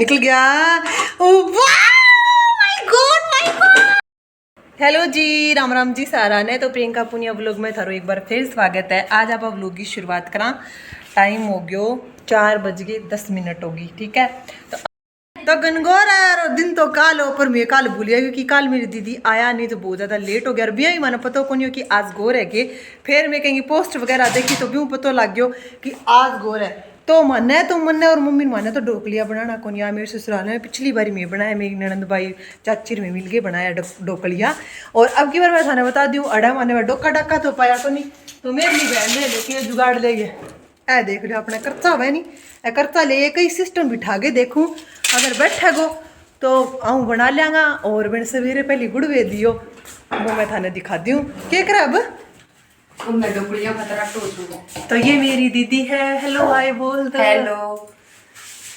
निकल गया। My God. Hello जी, राम राम जी सारा ने। तो प्रियंका पुनिया व्लॉग में थारो एक बार फिर स्वागत है। आज आप व्लॉग की शुरुआत करा। टाइम हो गयो 4:10 होगी, ठीक है। तो गनगौर है और दिन तो काल हो, पर मैं काल भूलिया क्योंकि काल मेरी दीदी आया नहीं तो बहुत ज़्यादा लेट हो गया। और भी मैंने पता को नहीं हो कि आज गोर है के। फिर मैं कहीं पोस्ट वगैरह देखी तो भी पता लग गयो कि आज गोर है। तो मन और मम्मी माने तो ढोकलिया बनाना को नहीं। मेरे ससुराल में पिछली बारी मैं बनाया, मेरी ननंद भाई चाची में मिल के बनाया ढोकलिया। और अब की बार मैं थाने बता दूँ अड़ा माने डोका डाका तो पाया तो नहीं, तो मेरी बहन ले लेके जुगाड़ ले गए। ऐ देख लो अपना कर्चा हुआ नहीं, ए कर्चा ले कई सिस्टम बिठा के देखूँ अगर बैठे गो तो आऊँ बना लियाँगा। और मैंने सवेरे पहले गुड़ वे दियो, वो मैं थाने दिखा दी हूँ क्या कर अब। तो ये मेरी दीदी है। हेलो हाय बोल दो। हेलो,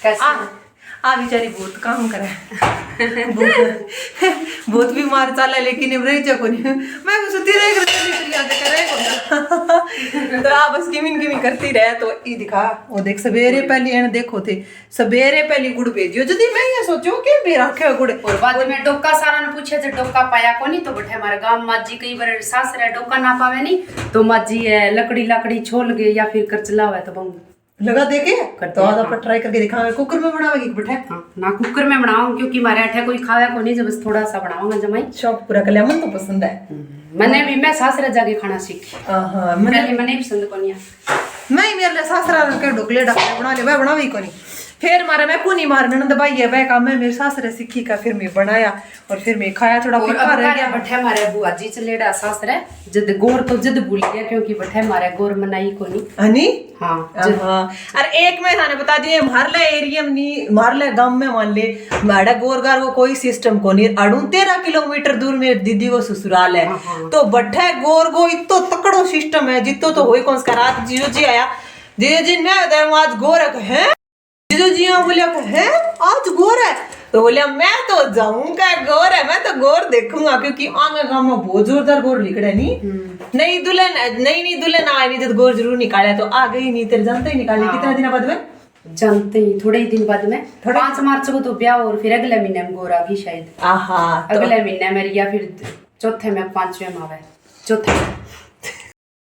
कैसे आ बेचारी बहुत काम करे बहुत बीमार चल है, लेकिन रही जा को नहीं। मैं कुछ सुती रह तो आप बस किमिन करती रहे। तो ई दिखा वो देख सवेरे पहले एने देखो थे सवेरे पहले गुड़ भेजियो। जदी मैं ये सोचो कि मेरा रखे गुड़। और बाद में डोका सारा ने पूछे जे डोका पाया को नहीं, तो बैठे हमारे गांव माजी कई बार सास रे डोका ना पावे नहीं, तो माजी लकड़ी छोल गए या फिर करचला हुआ तो बम लगा देके तो आज आप ट्राई करके दिखाओगे। कुकर में बनाओगे कि बैठे? हाँ, ना कुकर में बनाऊं क्योंकि हमारे अठे कोई खावे को नहीं, जब बस थोड़ा सा बनाऊंगा जमाई। शौक पूरा कर लिया। मन तो पसंद है मैंने भी, मैं सासरे जाके खाना सीखी। हां मैंने पसंद को नहीं। मैं मेरे लिए सासरा के ढोकले ढाकले बना ले, मैं बनावी को नहीं। फिर मारा मैं पुनी मार ननद भाई है वह काम है मेरे सासरे सीखी का। फिर मैं बनाया और फिर मैं खाया। थोड़ा फीका रह गया। बैठे हमारे बुआ जी चलेड़ा सासरे जद गोर तो जद भूल गया क्योंकि बैठे हमारे गोर मनाई को नहीं हनी। हाँ अरे एक मैं थाने बता दिए मारले एरिया में नहीं, मारले गांव में मान ले माड़ा गोरगार को कोई सिस्टम को नहीं। 13 किलोमीटर दूर मेरी दीदी को ससुराल है। तो बैठे गोर गो इतो तकड़ो सिस्टम है जितो तो होई कौन सा रात जीजो जी आया। जीजो जी ने आज गोर है जीजू जी बोलिया है आज गोर है। तो बोलिया मैं तो जाऊंगा गोर है, मैं तो गोर देखूंगा क्योंकि आगे गांव में बहुत जोरदार गोर लिखड़ा नहीं। नहीं दुल्हन आए नहीं जब गोर जरूर निकाले तो आ गई नहीं तेरे जानते ही निकाली। कितना दिन बाद में? जानते ही थोड़े ही दिन बाद में 5 मार्च को तो ब्याह और फिर अगले महीने में गोर आ गई शायद। अगले महीने में या फिर चौथे में 5वें में आवे चौथे।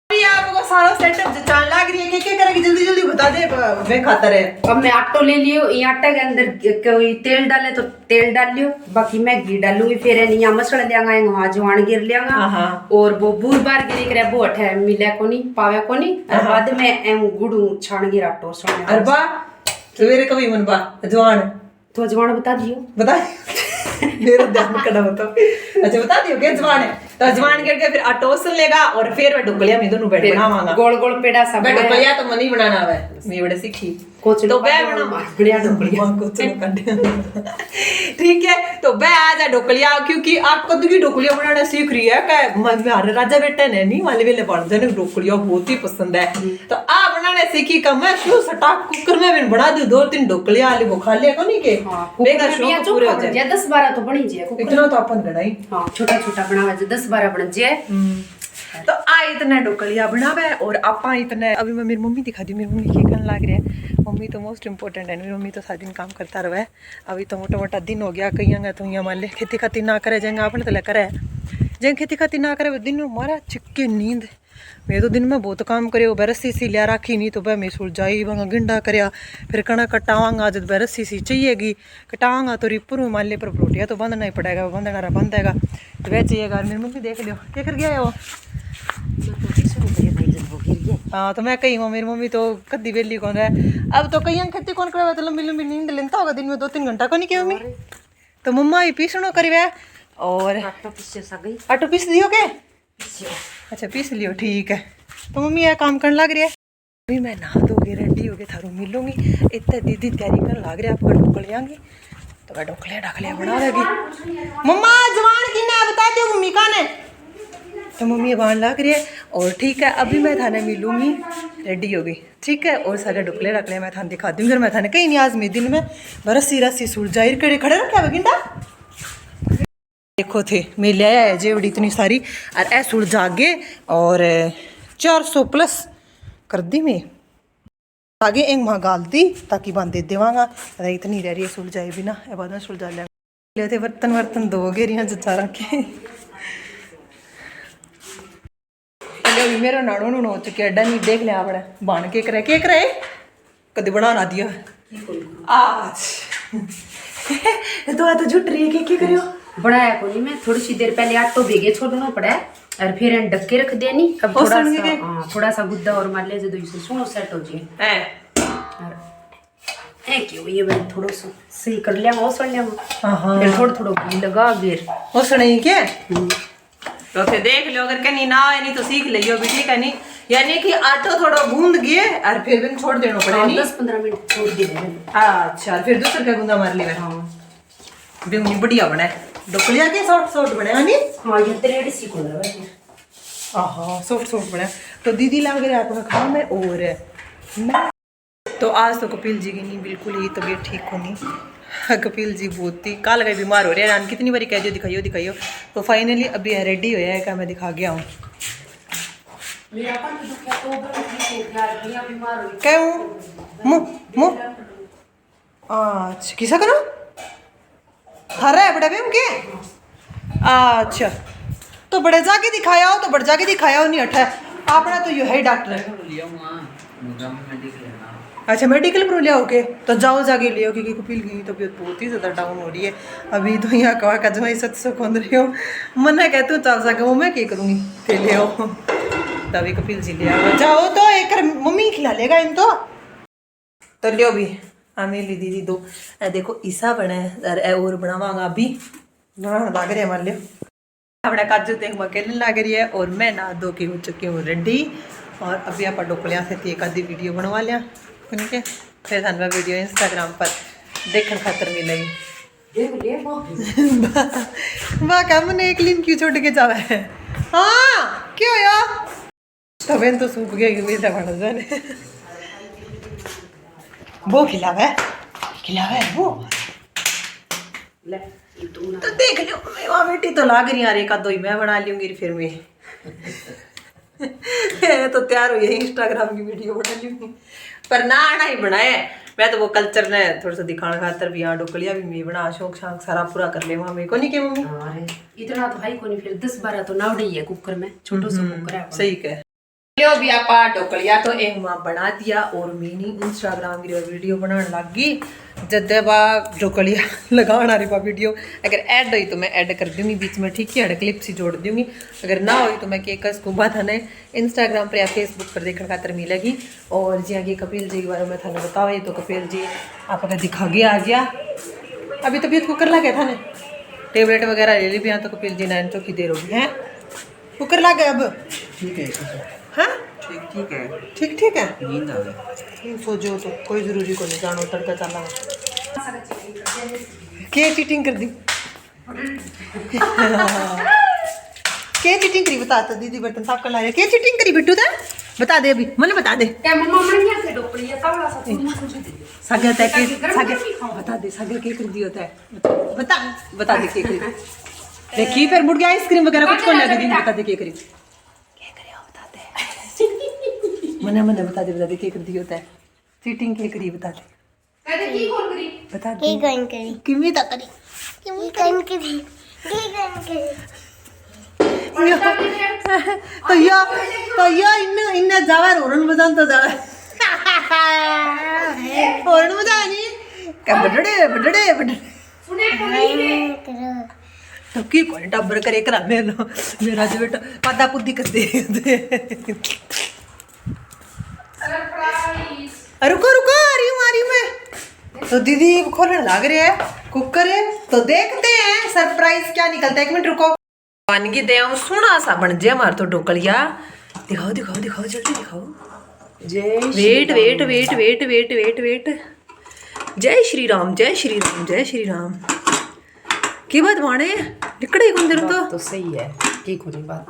आपको सारा सेटअप जचान लग रही है क्या करेगी जल्दी बता दे वे खाता रहे। अब मैं आटो ले लियो, ये आटे के अंदर कोई तेल डाले तो तेल डाल लियो, बाकी मैं घी डालूंगी। फिर यहाँ मसला देंगे वहाँ जवान गिर लियांगा और वो बूर बार गिरी करे वो अठे मिले को नहीं पावे को नहीं। और बाद में एम गुड़ू छान गिर आटो सोने। अरे बा सवेरे कभी मन बा जवान तो जवान बता दियो मेरा ध्यान करना बताओ। अच्छा बता दियो क्या जवान है। तो जवान करके फिर आटोसन लेगा और फिर मैं ढोकलिया में दोनों बैठ बनावांगा। गोल पेड़ा सब मैं ढोकलिया तो मनी बनाना है मैं बड़े सीखी तो मैं बना बढ़िया ढोकलिया ठीक है। तो मैं आज ढोकलिया क्योंकि आप कद की ढोकलिया बनाना सीख रही है क्या राजा बेटा ने नहीं वाले वेले बन जाने ढोकलिया बहुत ही पसंद है। तो आप बनाने सीखी का मैं शू सटा कुकर में भी बना दूं 2-3 ढोकलिया आलू वो खा लिया को नहीं के बेगा शौक पूरे हो जाए। 10-12 तो बनी जाए इतना तो अपन गणाई। हां छोटा बनावे 10-12 बन जाए। तो आ इतना ढोकलिया बनावे और आपा इतने। अभी मैं मेरी मम्मी दिखा दी मेरी मम्मी क्या करने लग रही है। मम्मी तो मोस्ट इम्पोर्टेंट है, मेरी मम्मी तो सारा दिन काम करता रहा है। अभी तो मोटा दिन हो गया कहीं तो यहाँ मान ले खेती खाती ना करे जाएंगे आपने तो करे जें खेती खाती ना करे दिन में मारा चिक्के नींद। मैं तो दिन में बहुत काम करे बरसी सी लिया राखी नहीं तो वह मैं सुलझाई वहाँ गिंडा करया फिर कणा कटावांगा जब बरसी सी चाहिएगी कटावांगा तो रिपुर में मान ले पर रोटियाँ तो बंधना ही पड़ेगा बंधना रहा बंधेगा तो वह चाहिएगा। मेरी मम्मी देख लियो क्या कर गया है वो। हाँ तो मैं कही मेरी मम्मी तो कद्दी वेली कौन है अब तो कहीं खेती कौन करे तो लंबी नींद लेता होगा दिन में 2-3 घंटा को नहीं क्या मम्मी। तो मम्मा ही पीसनो करी वे और आटो पीस दियो के। अच्छा पीस लियो ठीक है। तो मम्मी यह काम करने लग रही है। अभी मैं नहा धोगी रेडी होगी थारू मिलूंगी इतने दीदी तैयारी करने लग रही है। आपको ढोकल आएंगी तो मैं ढोकलिया बना लेगी। मम्मा जवान की ना बता दो मम्मी का ने। तो मम्मी बाण लग रही है और ठीक है। अभी मैं थाने मिलूंगी रेडी होगी ठीक है। और सारे ढोकले मैं थाने दिखा दूंगी। मैं थाने कहीं नहीं आज मैं दिन में रस्सी सुलझाई कड़े खड़े रखे हुए गिंडा देखो थे मैं ले आया है जेवड़ी इतनी सारी और ऐ सुलझा गे और 400 प्लस कर दी मैं। आगे एक वहाँ गाल दी ताकि बांधे देवांगा अरे इतनी रह रही है सुल जाए भी ना ए बाद में सुलझा ले थे बर्तन वर्तन दो घेरियाँ जचा रखे अभी मेरा नाड़ो नुड़ो हो चुके अड्डा नहीं देख लिया आपने बन के करे कभी बना ना दिया आज तो झुट रही है क्या करियो बनाया को नहीं मैं थोड़ी सी देर पहले आटो भेगे छोड़ना पड़ा है और फिर डक्के रख देनी अब थोड़ा सा गुद्दा और मार ले जो इसे सुनो सेट हो जाए है क्यों ये मैं थोड़ा सा सही कर लिया ओसण लिया फिर थोड़ा घी लगा गिर ओसण ही क्या तो फिर देख लो अगर कहीं ना आए नहीं तो सीख लियो भी ठीक है नहीं यानी कि आटो थोड़ा गूंद गए और फिर भी छोड़ देना पड़े नहीं 10-15 मिनट छोड़ दे अच्छा फिर दूसरे का गूंदा मार लिया हाँ भी बढ़िया बना है डोकलिया के सॉफ्ट बने हनी हाँ ये तेरे सी को लगा हाँ सॉफ्ट बने तो दीदी लाग रहे आपका खाओ मैं और मैं तो आज तो कपिल जी की नहीं बिल्कुल ही तबीयत ठीक होनी कपिल जी बहुत ही काल गए बीमार हो रहे हैं नान कितनी बारी कह दियो दिखाइयो तो फाइनली अभी रेडी हो है क्या मैं दिखा गया हूँ क्या मुँह अच्छा किसा करो हरा है बड़ा बेम के अच्छा तो बड़े जाके दिखाया हो तो बड़े जाके दिखाया हो नहीं हटा आपने तो यो है डॉक्टर अच्छा मेडिकल पर लिया ओके तो जाओ जाके लियो क्योंकि कपिल की तबीयत बहुत ही ज़्यादा डाउन हो रही है अभी तो यहाँ कहा का जमा 700 खोद रही हो मना कहते हो चाल सके वो मैं क्या करूँगी ते ले आओ तभी कपिल जी ले आओ जाओ तो एक मम्मी खिला लेगा इन तो लियो भी हाँ मेरी दीदी दो देखो ईसा बना है और बनावांगा अभी बनाना लग रहा है मान लियो अपना काजू देख मकेले लग रही है और मैं ना धो के हो चुकी हूँ रेडी और अभी आप डोकलिया से एक आधी वीडियो बनवा लिया ठीक है फिर थानवा वीडियो इंस्टाग्राम पर देखने खातर मिलेगी वाह क्या मैंने एक लिन क्यों छोड़ के जावा है हाँ क्यों यार तब तो सूख गया मेरा बना जाने वो खिलावा है वो तो देख लो वहाँ बेटी तो लाग रही यार एक आध ही मैं बना लूंगी फिर मैं तो तैयार हुई है इंस्टाग्राम की वीडियो बना लूंगी पर ना आना ही बनाए मैं तो वो कल्चर ने थोड़ा सा दिखाने खातर भी यहाँ डोकलिया भी मैं बना शौक शाक सारा पूरा कर ले वहाँ मेरे को नहीं के मम्मी इतना तो भाई को नहीं फिर 10-12 तो नावड़े ही है कुकर में छोटो सा कुकर है सही कह लो भी आप डोकलिया तो एक माँ बना दिया और मैंने इंस्टाग्राम की वीडियो बनाने लग गई जब बा डोकलिया लगाना रही बा वीडियो अगर ऐड हुई तो मैं ऐड कर दूंगी बीच में ठीक है ऐड क्लिप सी जोड़ दूंगी अगर ना हुई तो मैं केक स्कूबा था ने इंस्टाग्राम पर या फेसबुक पर देखने खातर मिलेगी और जी आगे कपिल जी के बारे में थाने बताओ तो कपिल जी आप अगर दिखा गया आ गया अभी तबीयत कुकर ला गया था ने टेबलेट वगैरह ले ली भी यहाँ तो कपिल जी नैन चौकी देर होगी हैं कुकर ला गया अब ठीक है हाँ ठीक है ठीक है नींद आ गई सोचो तो कोई जरूरी को नहीं जानो तड़का चला के चीटिंग कर दी के चीटिंग करी बता तो दीदी बर्तन साफ कर ला रही के चीटिंग करी बिट्टू था बता दे अभी मैंने बता दे क्या मम्मा मन नहीं आते डोकलिया सावला सा सागर तक के सागर बता दे सागर के कर दियो था बता दे के करी देखी फिर मुड़ गया आइसक्रीम वगैरह कुछ को लगा दी बता दे के करी मना बता दे क्या कर दी होता है चीटिंग क्या करी बता दे कहते की कौन करी बता दे की करी किमी ता करी तो या इन जावा रोरन बजान तो जावा रोरन बजानी का बड़ड़े सुने को नहीं है तो की कोई टब्बर करे करा मेरा जो बेटा पादा पुद्दी कर दे रुको आ रही हूँ मैं तो दीदी खोलने लग रहे हैं कुकर है तो देखते हैं सरप्राइज क्या निकलता है 1 मिनट रुको बन गई दे सोना सा बन जाए हमारे तो डोकलिया दिखाओ जल्दी दिखाओ वेट जय श्री राम की बात माने निकड़े गुंदर तो सही है की कोई बात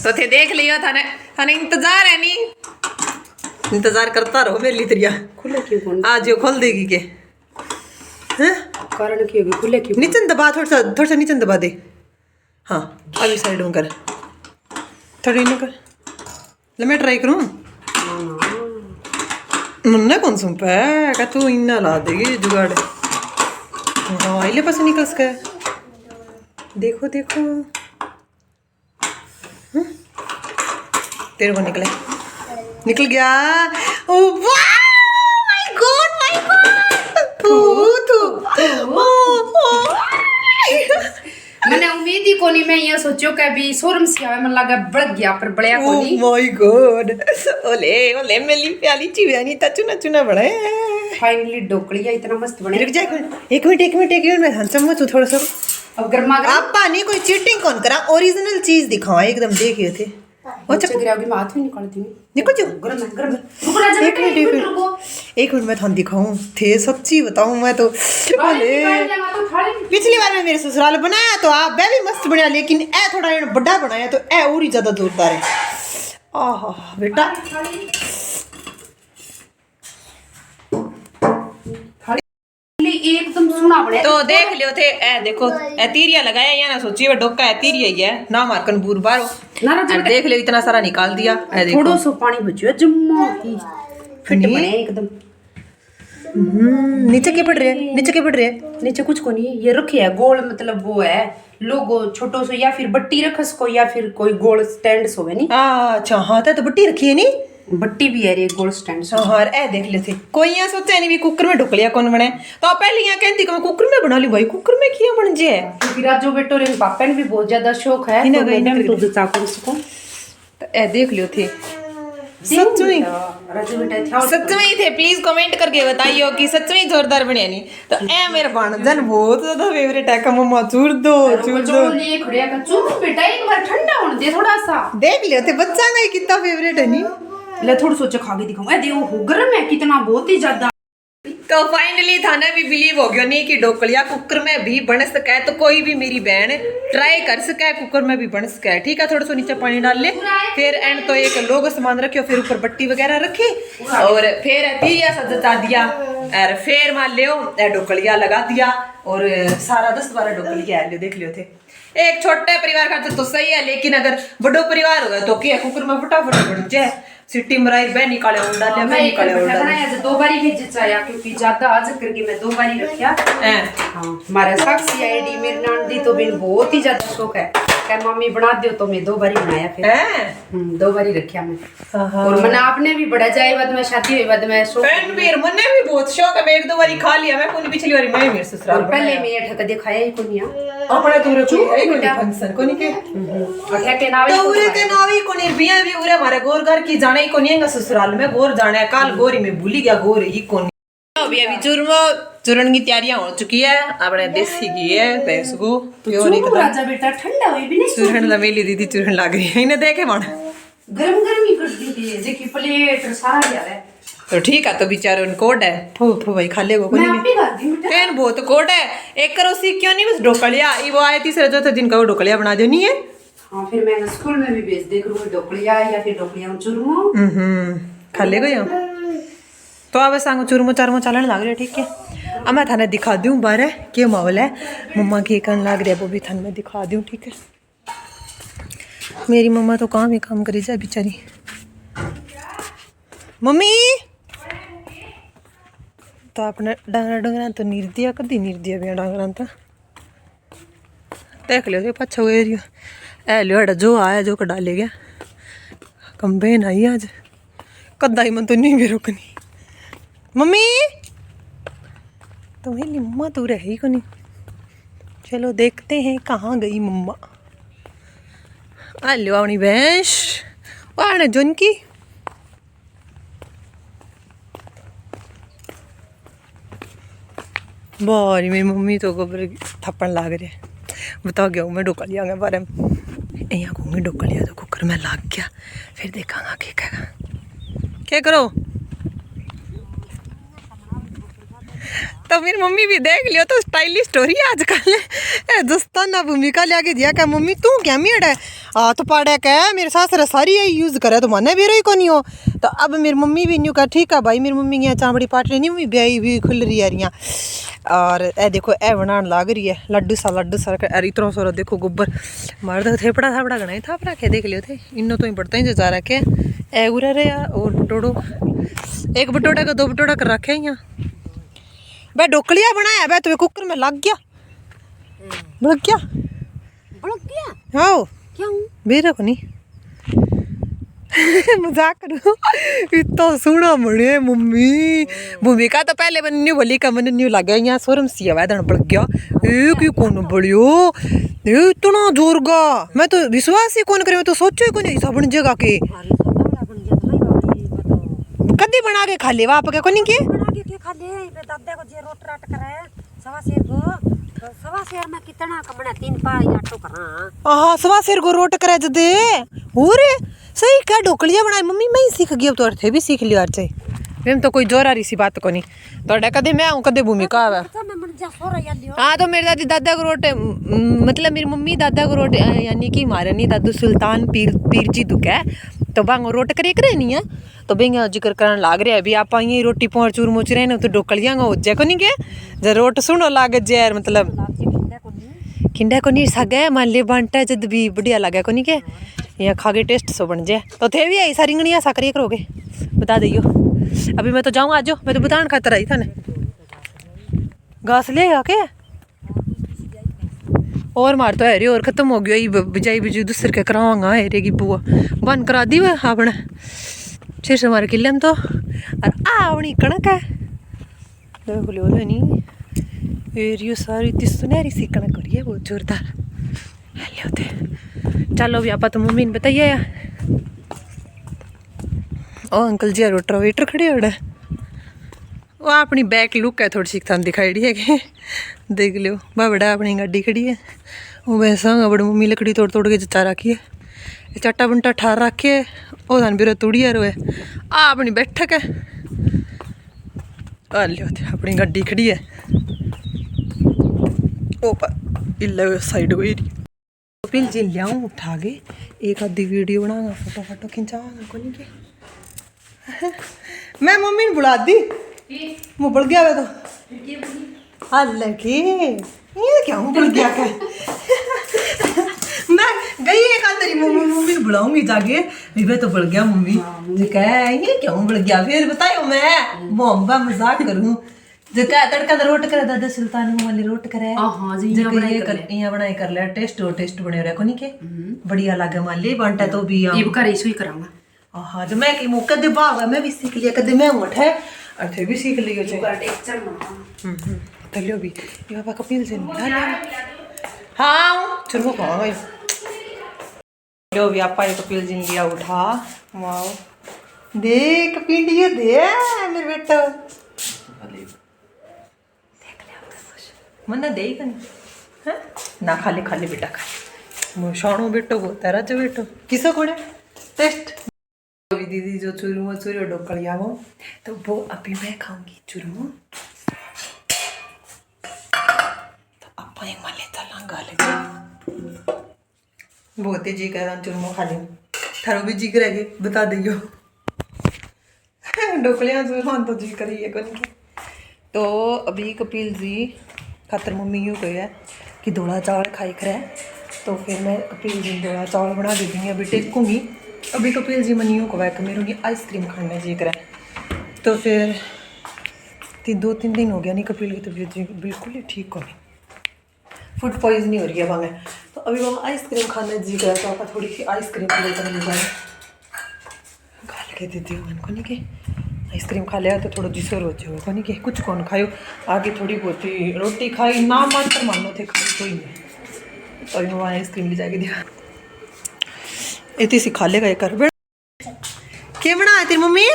तो थे देख लिया थाने इंतजार है नी इंतजार करता रहो मेरे लिए तेरिया खुले क्यों कौन आज यो खोल देगी के हैं कारण क्यों होगी खुले क्यों नीचे दबा थोड़ा सा नीचे दबा दे हाँ अभी साइड में कर थोड़ी ना कर ले मैं ट्राई करूँ मन्ना कौन सुन पे का तू इन्ना ला देगी जुगाड़। हाँ इले पास निकल सके। देखो देखो तेरे को निकल गया। ओ वाह माय गॉड मैंने उम्मीद ही कोनी, मैं ये सोचो कि अभी शोरूम से आवे, मन लगा बढ़ गया पर बढ़िया कोनी। ओह माय गॉड ओले ओले मेली प्याली चिवियानी तचुना चुना बड़ा है। फाइनली ढोकलिया इतना मस्त बने। रुक जा एक मिनट मैं हंसम तू थोड़ा सा। अब गर्मा आप पानी कोई चीटिंग कौन करा, ओरिजिनल चीज दिखाओ एकदम। देखिए थे वो चक्कर गिराओगी, मैं हाथ में निकाल दूंगी। निकल जाओ गरम है गरम है। रुको राजा बेटा, एक मिनट रुको। एक मिनट मैं थान दिखाऊं थे, सच्ची बताऊं मैं तो पिछली बार में मेरे ससुराल बनाया तो आप वह भी मस्त बनाया, लेकिन ए थोड़ा बड़ा बनाया तो ए और ही ज्यादा जोरदार है। आहा बेटा एकदम सुना बने तो देख लियो थे। ए देखो ए तीरिया लगाया या ना सोची वो डोका है तीरिया ही है ना, मारकन बूर बारो ना देख लियो इतना सारा निकाल दिया। ए देखो थोड़ा सा पानी बचियो जम्मा ही फिट बने एकदम। नीचे के पड़ रहे हैं नीचे कुछ को नहीं, ये रखे है गोल, मतलब वो है लोगो छोटो सो, या फिर बट्टी रखस को, या फिर कोई गोल स्टैंड सोवे नहीं। अच्छा हाँ तो बट्टी रखी है नहीं, बट्टी भी है रे गोल स्टैंड सो। हाँ ए देख ले थे कोई यहाँ सोचा नहीं भी कुकर में ढोकलिया कौन बने, तो पहले यहाँ कहती कि मैं कुकर में बना ली भाई, कुकर में किया बन जाए। क्योंकि राजू बेटो रे पापा ने भी बहुत ज्यादा शौक है तो मैंने तो दूध चाकू इसको ए देख लियो थे। सच में राजू बेटा था सच में ही थे, प्लीज कमेंट करके बताइयो कि सच में जोरदार बने नहीं। तो ए मेरा भांजन बहुत ज्यादा फेवरेट है का मम्मा चूर दो लिए खड़िया का चूर बेटा एक बार ठंडा होने दे थोड़ा सा। देख लियो थे बच्चा का कितना फेवरेट है नहीं। ले थोड़ा सोचा खा के दिखाऊं। ए देखो गरम है कितना, बहुत ही ज्यादा। तो फाइनली थाने भी बिलीव हो गया नहीं कि ढोकलिया कुकर में भी बन सके, तो कोई भी मेरी बहन ट्राई कर सके कुकर में भी बन सके। ठीक है थोड़ा सा नीचे पानी डाल ले, फिर एंड तो एक लोग सामान रखे, फिर ऊपर बट्टी वगैरह रखी और फिर तीरिया सा जचा दिया और फिर मान लियो ढोकलिया लगा दिया और सारा 10-12 ढोकलिया लियो। देख लियो थे एक छोटे परिवार का तो सही है, लेकिन अगर बड़ो परिवार होगा तो क्या कुकर में फटाफट बन जाए। सिटी मराई बह निकाले और डाले मैं निकाले और डाले दो बारी भी जचाया, क्योंकि ज्यादा आज करके मैं 2 बारी रखा। हां हमारा साक्षी आईडी मेरी नांदी तो बिन बहुत ही ज्यादा शौक है, कह मम्मी बना दियो तो मैं 2 बारी बनाया फिर 2 बारी रखा मैं। और मैंने आपने भी बड़ा जाए बाद में शादी हुई बाद में शौक फ्रेंड भी मन्ने भी बहुत शौक है, मैं 1-2 बारी खा लिया मैं कोनी, पिछली बारी मैं मेरे ससुराल पहले मैं ठक दिखाया ही कोनी अपने तूरे कोई है कोनी फंक्शन कोनी के अठे के नावे तो उरे के नावी कोनी बिया भी उरे हमारे गोर घर की जाने ही कोनी है ससुराल में गोर जाना है। काल गोरी में भूली गया गोर ही कोनी। अभी चूरण की तैयारियां हो चुकी है, अपने देसी घी है भैंस को प्योर एकदम। राजा बेटा ठंडा हुई भी नहीं चूरण लमेली दीदी चूरण लग रही है इन्हें देखे मन गरम गरम ही कर दी थी देखी प्लेट सारा लिया है तो ठीक है। तो बेचारे उन कोड है फू भाई खा लेगो कोनी पेन बहुत कोड है एक करो सी क्यों नहीं बस ढोकलिया वो आए तीसरे चौथे दिन का वो ढोकलिया बना दो नहीं है। हाँ फिर मैं स्कूल में भी भेज दे करूँ ढोकलिया या फिर ढोकलिया चूरमो खा लेगो यहाँ तो अब सांगो चूरमो चारमो चलन लग रहे ठीक है। अब मैं थाने दिखा दूँ बारे क्या माहौल है, मम्मा के करने लग रहा है वो भी थाने में दिखा दूँ ठीक है। मेरी मम्मा तो काम ही काम करी जाए बेचारी। मम्मी तो अपने डांगरा तो नीर दिया कदी नीर दिया भी डांगरा तो देख लियो पाछा हुए ए लियो जो आया जो कटा ले गया कंपेन आई आज कदा ही मन तो नहीं भी रोकनी। मम्मी तो मेरी मम्मा तो रही को नहीं, चलो देखते हैं कहाँ गई मम्मा। आ लो अपनी भैंस आने जोन की बारी मेरी मम्मी तो गोबर थप्पड़ लाग रहे बताओ गया मैं ढोकलिया के बारे में यहाँ घूंगी ढोकलिया तो कुकर में लाग गया फिर देखांगा क्या करो। तो मेरी मम्मी भी देख लियो तो स्टाइलिश स्टोरी आजकल दोस्ताना भूमिका लिया दिया क्या मम्मी तू क्या मेड़ है तो पाड़ा क्या मेरे सासरा सारी यही यूज़ करे तो माने भी रही को नहीं हो। तो अब मेरी मम्मी भी न्यू का ठीक है भाई मेरी मम्मी यहाँ चावड़ी पाट रही नहीं ब्याई भी खुल रही है और ए देखो ए बनाने लाग रही है लड्डू सा अरे इतना सारा देखो गोबर मार दो थेपड़ा थापड़ा गना था रखे देख लियो थे इनो तो ही पड़ता ही जा रखे ए उरा रे और बटोड़ो एक बटोड़ा का 2 बटोड़ा कर रखे यहाँ बे ढोकलिया बनाया बे तुम्हें कुकर में लग गया हाँ क्यों बेरा को नहीं मजाक करो इतना सोना बने मम्मी भूमिका तो पहले मैंने न्यू बोली का मैंने न्यू लगा यहाँ शोरूम सी वैदन पड़ गया एक ही कौन बढ़ियो इतना जोर का मैं तो विश्वास ही कौन करे मैं तो सोचो ही कौन ऐसा बन जगह के कदी बना के खा ले वाप के कोनी के दादा को जे रोट राट करे सवा शेर में कितना कमना 3 पा आटो करा हां सवा शेर को रोट करे जदे और सही क्या ढोकलिया बनाई मम्मी मैं ही सीख गई अब तो थे भी सीख लियो अर्चे हम तो कोई जोरारी सी बात कोनी तोड़ा कदे मैं हूं कदे भूमिका आवे हां तो मेरे दादा को रोट मतलब मेरी मम्मी दादा को रोट यानी कि मारे नहीं दादू सुल्तान पीर जी दुख है तो बांगो रोट करे नहीं है तो बेंगा जिक्र करन लाग रहा है अभी आप ये रोटी पोर चूर मोच रहे ने तो ढोकलिया हो जे कोनी के जे रोट सुनो लागे जे मतलब खिंडा को नहीं सगे मान ले बांटा जद भी बढ़िया लगे कोनी के यहाँ खा के टेस्ट सो बन जाए तो थे भी ऐसा रिंगणिया सा करिए करोगे बता दियो अभी मैं तो जाऊँ आज मैं तो बताने खातर आई था ने घास ले आके और मार तो है रे और खत्म हो गया बिजाई बिजू दूसरे के करावांगा है रेगी बुआ बंद करा दी वह आपने छे से मार किले तो और आवनी कणक है देख लियो नहीं एरियो सारी ती सुनहरी सी कणक हो रही है बहुत जोरदार हेलो थे चलो भी आप तो मम्मी ने बताइए यार ओ अंकल जी रोटर वेटर खड़े हो रहे वो अपनी बैक लुक है थोड़ी सी थान दिखाई दी है कि देख लियो बड़ा अपनी गाड़ी खड़ी है वो वैसा बड़ी मम्मी लकड़ी तोड़ तोड़ के जचा रखी है चट्टा बंटा ठार रखे है वो थान बिरा तोड़िया रो है आ अपनी बैठक है आ लियो अपनी गाड़ी खड़ी है ओ पर इल्ला साइड को एरी पिल जी लियाऊं उठा के एक आधी वीडियो बनाऊंगा फोटो फोटो खिंचाऊंगा कोनी के मैं मम्मी ने बुला दी मुँह बढ़ गया मैं तो हाल की ये क्या मुँह बढ़ गया क्या मैं गई एक आध तेरी मम्मी ने बुलाऊंगी जाके मैं तो बढ़ गया मम्मी जो कह ये क्या मुँह बढ़ गया फिर बताइयो मैं मोहब्बा मजाक करूँ जो क्या तड़का दा रोट करे दादा सुल्तान वाली रोट करे हां जी जो यहाँ बनाई कर ले टेस्ट बने रहे कोनी के बढ़िया लागे मान ली बांटा तो भी ये करे इसो ही करांगा हाँ जो मैं की कदे भाग मैं भी सीख लिया कदे मैं उठे और थे भी सीख लियो छे तलियो भी ये पापा कपिल से हाँ चलो खाओ लो भी आपा ये कपिल जी लिया उठा वाओ देख पींडियो दे मेरे बेटा मन दे ही नहीं ना खाली खाली बेटा खा शाणो बेटो को तेरा जो बेटो किसो कोने टेस्ट दीदी जो चूरमो चूरो ढोकलिया वो तो वो अभी मैं खाऊंगी चूरमो तो अपा एक माले चलांगा ले बहुत ही जी कर रहा चूरमो खा ले थारो भी जी करेगी बता दियो ढोकलिया चूरमा तो जी करिए कोनी तो अभी कपिल जी खातर मम्मी यूँ कहे कि धोला चावल खाई करे तो फिर मैं कपिल जी धोला चावल बना देती हूँ अभी टेकूँगी अभी कपिल जी मनियों को वह मेरे आइसक्रीम खाने जी करे तो फिर 2-3 दिन हो गया नहीं कपिल की तबीयत जी बिल्कुल ही ठीक हो गई फूड पॉइजन हो रही है वहाँ तो अभी वहाँ आइसक्रीम खाने जी करे तो आप थोड़ी सी आइसक्रीम लेकर ले जाए गाल के देती हूँ उनको नहीं कि आइसक्रीम खा लिया तो थोड़ा जिसोर हो जाएगा कोनी के कुछ कौन खायो आगे थोड़ी बहुत ही रोटी खाई ना मात्र मानो थे खाई कोई नहीं तो अभी वहाँ आइसक्रीम ले जाके दिया इतनी सी खा लेगा ये कर बेटा क्या बनाया तेरी मम्मी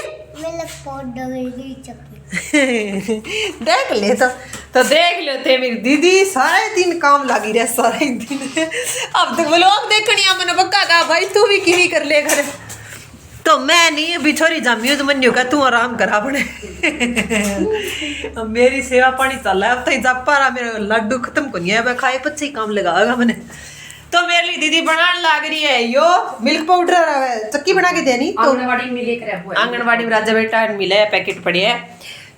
देख ले तो देख लो थे मेरी दीदी सारे दिन काम लगी रहे सारे दिन अब तक व्लॉग देखनी मैंने पक्का कहा भाई तू भी की कर ले घर तो मैं नहीं अभी छोरी जामी तो मन का तू आराम करा अपने मेरी सेवा पानी चल रहा है अब तक जापा रहा मेरा लड्डू खत्म को नहीं है मैं खाए पच्ची काम लगाएगा मैंने तो मेरे लिए दीदी बनाने लग रही है यो मिल्क पाउडर चक्की बना के देनी तो आंगनवाड़ी में राजा बेटा मिले पैकेट पड़े है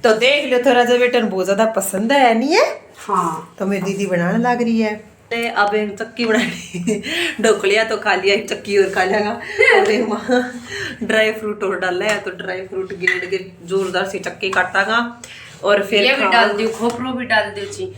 तो देख लो थोड़ा सा बेटन बहुत ज्यादा पसंद है नहीं है? हाँ तो मेरी दीदी बनाने लग रही है। अब एक चक्की बनानी ढोकलिया तो खा लिया, एक चक्की और खा लिया और एक वहाँ ड्राई फ्रूट और डाला है, तो ड्राई फ्रूट गिर के जोरदार से चक्की काटागा और फिर ये भी डाल दियो, खोपरो भी डाल दियो जी,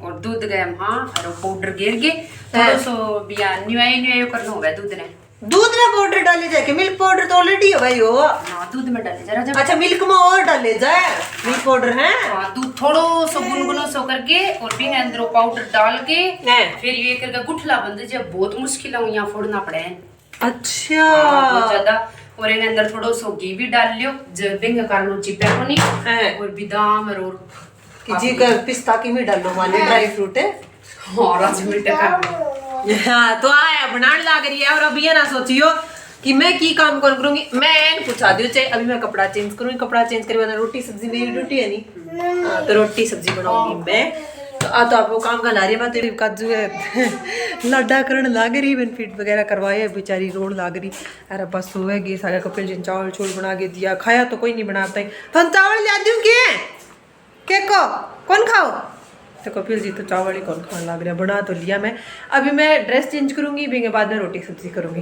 और दूध गए हाँ और पाउडर गिर के थोड़ा सो बिया न्यूआई करना होगा दूध ने। दूध में पाउडर डाले जाए कि मिल्क पाउडर तो ऑलरेडी है भाई वो। हाँ दूध में डाले जरा जब अच्छा मिल्क में और डाले जाए मिल्क पाउडर है। हाँ दूध थोड़ो सो गुनगुनो सो करके और फिर अंदर पाउडर डाल के हैं। फिर ये करके गुठला बंद जब बहुत मुश्किल है यहाँ फोड़ना पड़े है। अच्छा बहुत ज्यादा। और इन अंदर थोड़ो सो घी भी डाल लियो जब बिंग कारण चिपे को नहीं, और बादाम और कि जी का पिस्ता की भी डालो माने ड्राई फ्रूट है। हाँ राजमी टका हाँ तो आया बनाने लग रही है। और अभी ये ना सोचियो कि मैं की काम कौन करूंगी, मैं पूछा दियो चाहे अभी मैं कपड़ा चेंज करूंगी, कपड़ा चेंज करे बाद रोटी सब्जी मेरी ड्यूटी है नहीं। हाँ, तो रोटी सब्जी बनाऊंगी मैं। तो तो आपको काम का ला रही है मैं तेरी काजू है लाडा करने लाग रही मैंने फीट वगैरह करवाए बेचारी रोड लाग रही। अरे बस सोएगी सारा कपिल जी चावल छोल बना के दिया, खाया तो कोई नहीं बनाता है तो हम चावल ला दूँ के को कौन खाओ। तो कपिल जी तो चावल ही कौन खाने लग रहा है, बना तो लिया मैं। अभी मैं ड्रेस चेंज करूंगी, भी के बाद में रोटी सब्जी करूंगी।